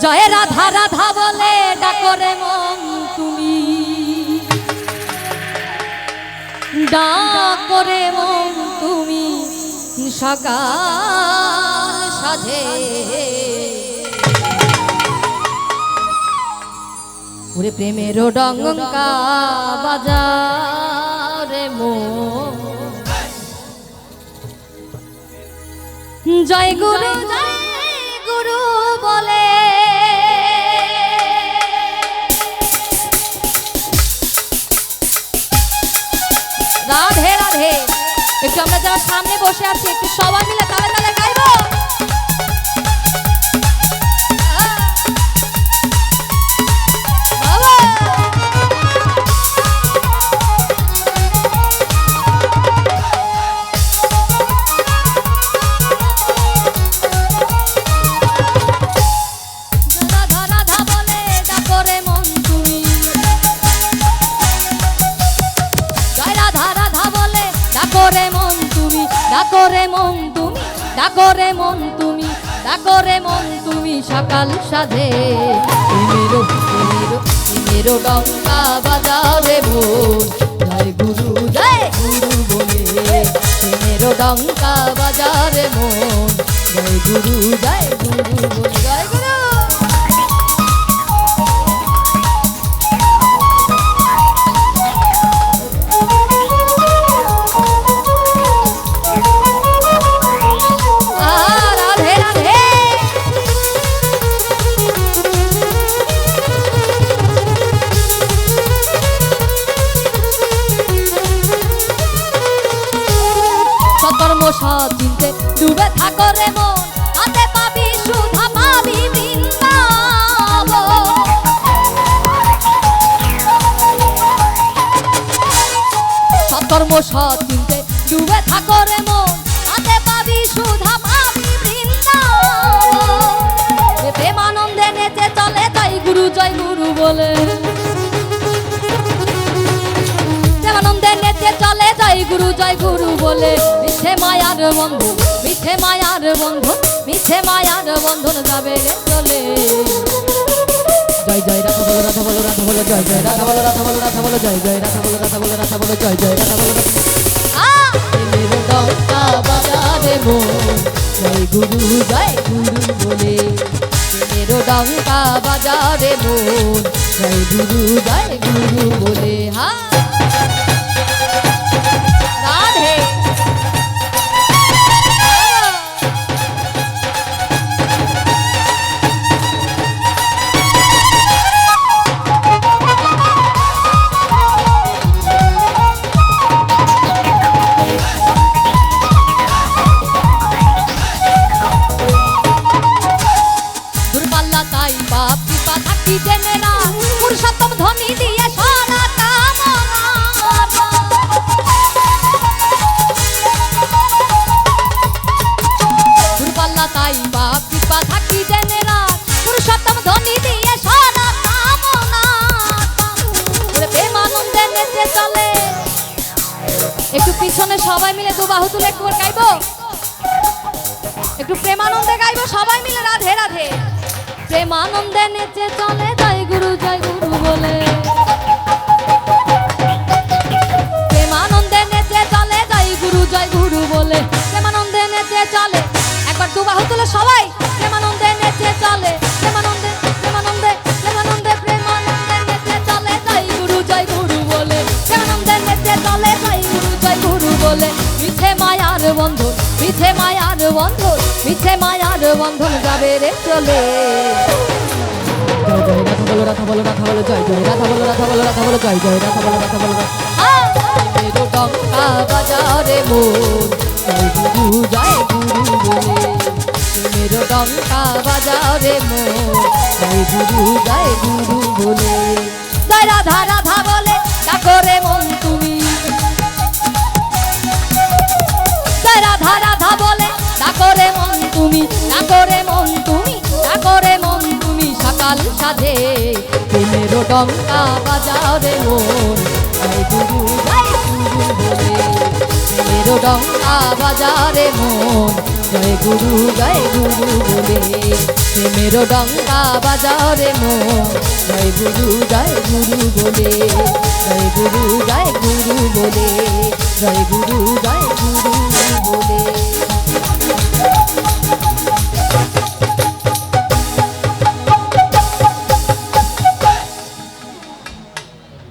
জয় রাধা রাধা বলে ডাকরে মন তুমি, ডাকরে মন তুমি সকাল সাজে। ওরে প্রেমের ডঙ্কা বাজারে মন, জয় গুরু বলে রাধে রাধে। একটু আমরা যারা সামনে বসে আছি একটু সবাই মিলে তালে তালে গাইবো। ডাকরে মন তুমি, ডাকরে মন তুমি, ডাকরে মন তুমি সকাল সাজে। প্রেমের ডঙ্কা বাজারে মন, জয় গুরু বলে। প্রেমের ডঙ্কা বাজারে মন, জয় গুরু বলে। জয় গুরু। চিনতে ডুবে থাকো রে মন, হাতে পাবি সুধা পাবি বৃন্দাবন। সৎকর্ম সৎ চিনতে ডুবে থাকো রে মন, হাতে পাবি সুধা পাবি বৃন্দাবন। প্রেমানন্দে নেচে চলে তাই গুরু জয় গুরু বলে। প্রেমানন্দে নেচে চলে জয় গুরু বলে। মিছে মায়ার বন্ধন, মিছে মায়ার বন্ধন, মিছে মায়ার বন্ধন যাবে রে চলে। জয় জয় রাধা বলো রাধা বলো রাধা বলো, জয় জয় রাধা বলো রাধা বলো রাধা বলো, জয় জয় রাধা বলো রাধা বলো রাধা বলো, জয় জয় রাধা বলো। প্রেমের ডঙ্কা বাজারে মন, জয় গুরু বলে। প্রেমের ডঙ্কা বাজারে মন, জয় গুরু বলে। হ্যাঁ রাধে। দূরপাল্লা তাই বাপ কৃপা থাকি জেনে না, পুরুষোত্তম ধ্বনি দিয়ে সারা কামনা। দূরপাল্লা তাই বাপ কৃপা থাকি জেনে না, পুরুষোত্তম ধ্বনি দিয়ে সারা কামনা। প্রেমানন্দে নেচে চলে। একটু পিছনে সবাই মিলে দু বাহু তুলে একটু গাইবো, একটু প্রেমানন্দে গাইবো সবাই মিলে রাধে রাধে। প্রেমানন্দে নেচে চলে জয় গুরু বলে। প্রেমানন্দে নেচে চলে জয় গুরু বলে। প্রেমানন্দে নেচে চলে। একবার দু বাহু তুলে সবাই। প্রেমানন্দে নেচে চলে, প্রেমানন্দে প্রেমানন্দে প্রেমানন্দে প্রেমানন্দে নেচে চলে জয় গুরু বলে। প্রেমানন্দে নেচে চলে জয় গুরু বলে। মিছে মায়ার বন্ধন, মিছে মায়ার বন্ধন, মিছে মায়ার বন্ধন যাবে রে চলে। জয় জয় রাধা বলো রাধা বলো রাধা বলো, জয় জয় রাধা বলো রাধা বলো রাধা বলো, জয় জয় রাধা বলো রাধা বলো। প্রেমের ডঙ্কা বাজারে মন, জয় গুরু বলে। প্রেমের ডঙ্কা বাজারে মন, জয় গুরু বলে। জয় রাধা রাধা বলে ডাকরে মন তুমি, জয় রাধা রাধা বলে ডাকরে মন তুমি, ডাকরে মন তুমি, ডাকরে মন তুমি সকাল সাজে। প্রেমের ডঙ্কা বাজারে মন, জয় গুরু বলে। প্রেমের ডঙ্কা বাজারে মন জয় গুরু বলে। প্রেমের ডঙ্কা বাজারে মন জয় গুরু বলে। জয় গুরু বলে। জয় গুরু